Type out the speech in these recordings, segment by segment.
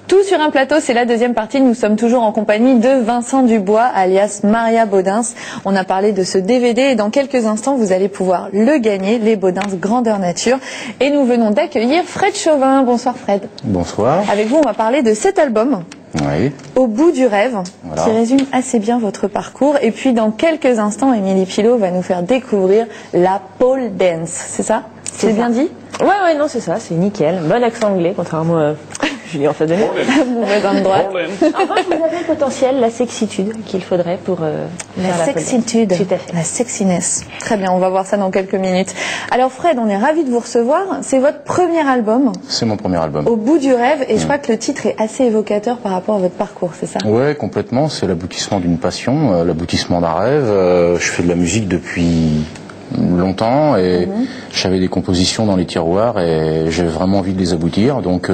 Tout sur un plateau, c'est la deuxième partie. Nous sommes toujours en compagnie de Vincent Dubois, alias Maria Baudins. On a parlé de ce DVD et dans quelques instants, vous allez pouvoir le gagner, les Baudins Grandeur Nature. Et nous venons d'accueillir Fred Chauvin. Bonsoir Fred. Bonsoir. Avec vous, on va parler de cet album. Oui. Au bout du rêve, voilà, qui résume assez bien votre parcours. Et puis dans quelques instants, Émilie Pilot va nous faire découvrir la pole dance. C'est ça? C'est bien dit? Ouais, non, c'est ça, c'est nickel. Bon accent anglais, contrairement à Julien Fadenet. Mauvais dans le droit. Enfin, vous avez le potentiel, la sexitude qu'il faudrait pour la sexitude, tout à fait. La sexiness. Très bien, on va voir ça dans quelques minutes. Alors Fred, on est ravis de vous recevoir. C'est votre premier album. C'est mon premier album. Au bout du rêve, et je crois que le titre est assez évocateur par rapport à votre parcours, c'est ça? Ouais, complètement. C'est l'aboutissement d'une passion, l'aboutissement d'un rêve. Je fais de la musique depuis longtemps et j'avais des compositions dans les tiroirs et j'avais vraiment envie de les aboutir. Donc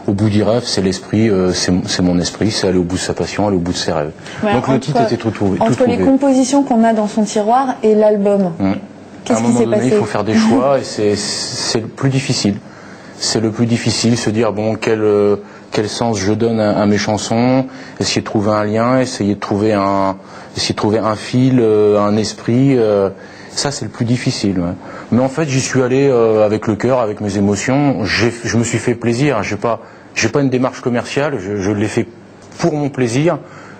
au bout du rêve, c'est l'esprit, c'est mon esprit, c'est aller au bout de sa passion, aller au bout de ses rêves. Ouais, donc le titre était tout trouvé. Entre les compositions qu'on a dans son tiroir et l'album, qu'est-ce qui s'est passé? Il faut faire des choix et c'est le plus difficile. C'est le plus difficile, se dire bon quel sens je donne à mes chansons, essayer de trouver un lien, essayer de trouver un fil, un esprit. Ça, c'est le plus difficile. Ouais. Mais en fait, j'y suis allé avec le cœur, avec mes émotions. Je me suis fait plaisir. J'ai pas une démarche commerciale. Je l'ai fait pour mon plaisir.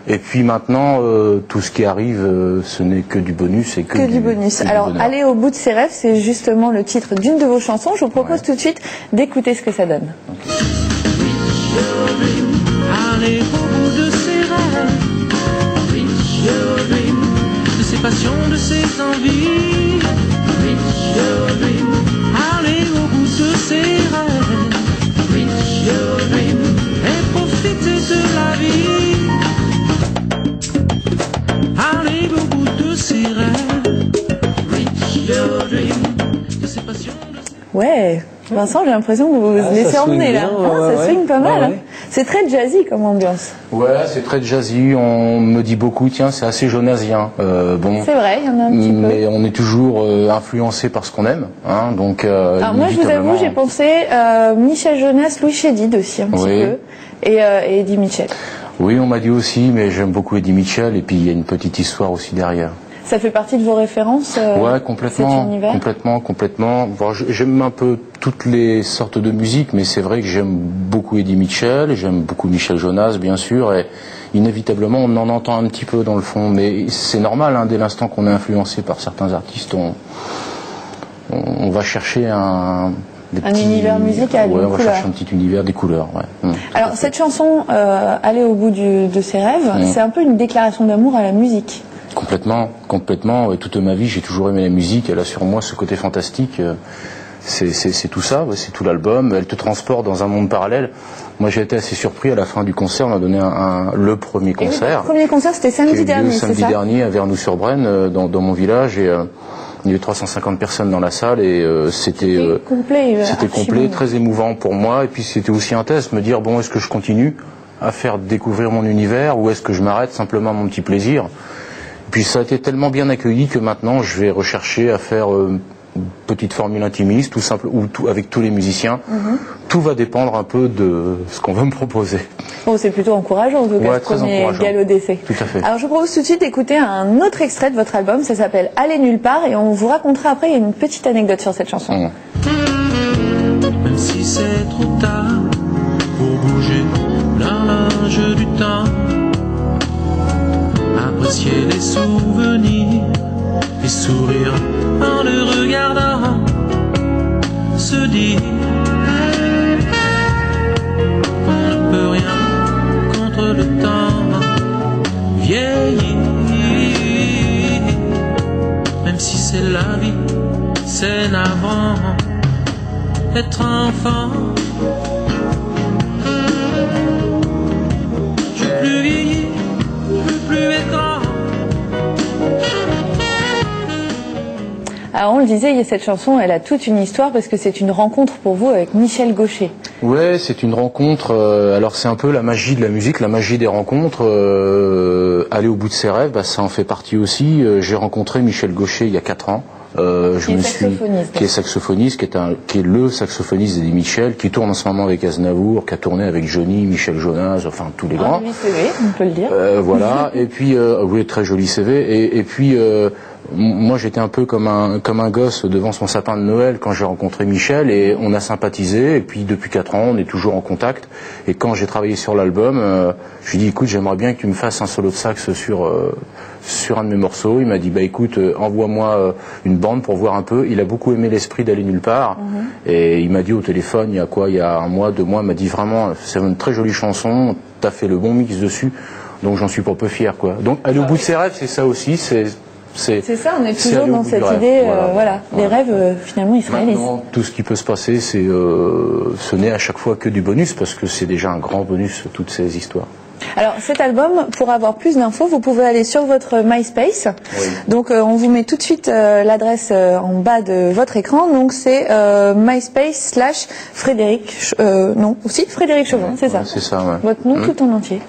Et puis maintenant, tout ce qui arrive, ce n'est que du bonus et que du bonus. Que Alors, du aller au bout de ses rêves, c'est justement le titre d'une de vos chansons. Je vous propose tout de suite d'écouter ce que ça donne. Okay. Aller au bout de ses rêves. De ses passions, de ses envies. Aller au bout de ses rêves. Et profiter de la vie. Aller au bout de ses rêves. De ses passions. Ouais, Vincent, j'ai l'impression que vous vous laissez emmener là. Ça swing pas mal. Hein. C'est très jazzy comme ambiance. Ouais, c'est très jazzy. On me dit beaucoup, tiens, c'est assez jonasien. Bon, c'est vrai, il y en a un petit peu. Mais on est toujours influencé par ce qu'on aime. Hein, donc, alors moi, je vous avoue, j'ai pensé Michel Jonas, Louis Chédid aussi un petit peu, et Eddie Mitchell. Oui, on m'a dit aussi, mais j'aime beaucoup Eddie Mitchell. Et puis il y a une petite histoire aussi derrière. Ça fait partie de vos références, ouais, complètement, cet univers. complètement. Bon, j'aime un peu toutes les sortes de musique, mais c'est vrai que j'aime beaucoup Eddie Mitchell, j'aime beaucoup Michel Jonas, bien sûr, et inévitablement, on en entend un petit peu dans le fond, mais c'est normal, hein, dès l'instant qu'on est influencé par certains artistes, on va chercher un univers musical, ouais, on va chercher un petit univers, des couleurs. Ouais. Alors, cette chanson, Aller au bout de ses rêves, c'est un peu une déclaration d'amour à la musique. Complètement. Toute ma vie, j'ai toujours aimé la musique. Elle a sur moi ce côté fantastique. C'est tout ça, c'est tout l'album. Elle te transporte dans un monde parallèle. Moi, j'ai été assez surpris à la fin du concert. On a donné le premier concert. Le premier concert, c'était samedi dernier, c'est ça ? Samedi dernier à Vernoux-sur-Brenne, dans mon village. Et il y avait 350 personnes dans la salle et c'était complet, très émouvant pour moi. Et puis c'était aussi un test, me dire bon, est-ce que je continue à faire découvrir mon univers ou est-ce que je m'arrête simplement à mon petit plaisir ? Puis ça a été tellement bien accueilli que maintenant je vais rechercher à faire une petite formule intimiste, tout simple, ou avec tous les musiciens. Tout va dépendre un peu de ce qu'on va me proposer. Oh, c'est plutôt encourageant en tout cas, ce premier galop d'essai. Tout à fait. Alors je vous propose tout de suite d'écouter un autre extrait de votre album, ça s'appelle Aller nulle part, et on vous racontera après une petite anecdote sur cette chanson. Même si c'est trop tard pour bouger l'horloge du temps, apprécier les souvenirs et sourire en le regardant, se dire on ne peut rien contre le temps, vieillir, même si c'est la vie, c'est navrant, être enfant. Je veux plus vieillir, je veux plus être grand. Alors on le disait, cette chanson, elle a toute une histoire parce que c'est une rencontre pour vous avec Michel Gaucher. Ouais, c'est une rencontre. Alors c'est un peu la magie de la musique, la magie des rencontres. Aller au bout de ses rêves, ça en fait partie aussi. J'ai rencontré Michel Gaucher il y a 4 ans. Qui est saxophoniste, qui est le saxophoniste d'Eddie Mitchell, qui tourne en ce moment avec Aznavour, qui a tourné avec Johnny, Michel Jonas, enfin tous les grands. Joli CV, on peut le dire. Voilà. Et puis, oui, très joli CV. Et puis, moi, j'étais un peu comme un gosse devant son sapin de Noël quand j'ai rencontré Michel, et on a sympathisé. Et puis, depuis 4 ans, on est toujours en contact. Et quand j'ai travaillé sur l'album, je lui ai dit, écoute, j'aimerais bien que tu me fasses un solo de sax sur un de mes morceaux. Il m'a dit, bah écoute, envoie-moi une bande pour voir un peu. Il a beaucoup aimé l'esprit d'aller nulle part. Et il m'a dit au téléphone, il y a 1 mois, 2 mois, il m'a dit vraiment, c'est une très jolie chanson, t'as fait le bon mix dessus. Donc j'en suis pour peu fier, quoi. Donc aller au bout de ses rêves, c'est ça aussi, c'est ça, on est toujours dans cette idée, les rêves, finalement, ils se réalisent. Maintenant, tout ce qui peut se passer, ce n'est à chaque fois que du bonus, parce que c'est déjà un grand bonus, toutes ces histoires. Alors cet album, pour avoir plus d'infos, vous pouvez aller sur votre MySpace. Oui. Donc on vous met tout de suite l'adresse en bas de votre écran. Donc c'est MySpace/Frédéric Chauvin, c'est ça. Ouais, c'est ça, ouais. Votre nom tout en entier.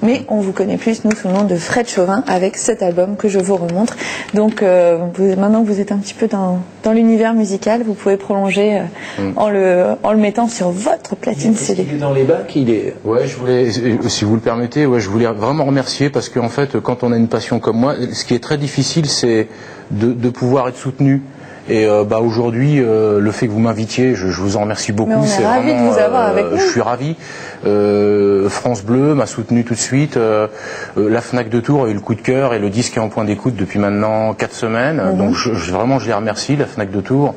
Mais on vous connaît plus, nous, sous le nom de Fred Chauvin, avec cet album que je vous remontre. Donc maintenant que vous êtes un petit peu dans l'univers musical, vous pouvez prolonger en le mettant sur votre platine CD. Il est dans les bacs, il est... Ouais, je voulais, si vous le permettez, je voulais vraiment remercier, parce qu'en fait, quand on a une passion comme moi, ce qui est très difficile, c'est de pouvoir être soutenu. Et aujourd'hui, le fait que vous m'invitiez, je vous en remercie beaucoup. On est ravis de vous avoir avec nous. Je suis ravi. France Bleu m'a soutenu tout de suite. La Fnac de Tours a eu le coup de cœur, et le disque est en point d'écoute depuis maintenant 4 semaines. Donc vraiment, je les remercie, la Fnac de Tours.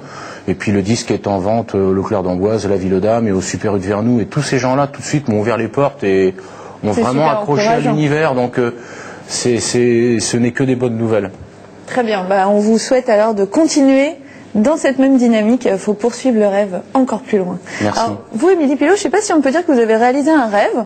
Et puis le disque est en vente, Leclerc d'Amboise, La Ville aux Dames et au Super U de Vernou. Et tous ces gens-là, tout de suite, m'ont ouvert les portes et m'ont vraiment accroché à l'univers. Donc ce n'est que des bonnes nouvelles. Très bien. On vous souhaite alors de continuer dans cette même dynamique. Il faut poursuivre le rêve encore plus loin. Merci. Alors, vous, Émilie Pilot, je ne sais pas si on peut dire que vous avez réalisé un rêve.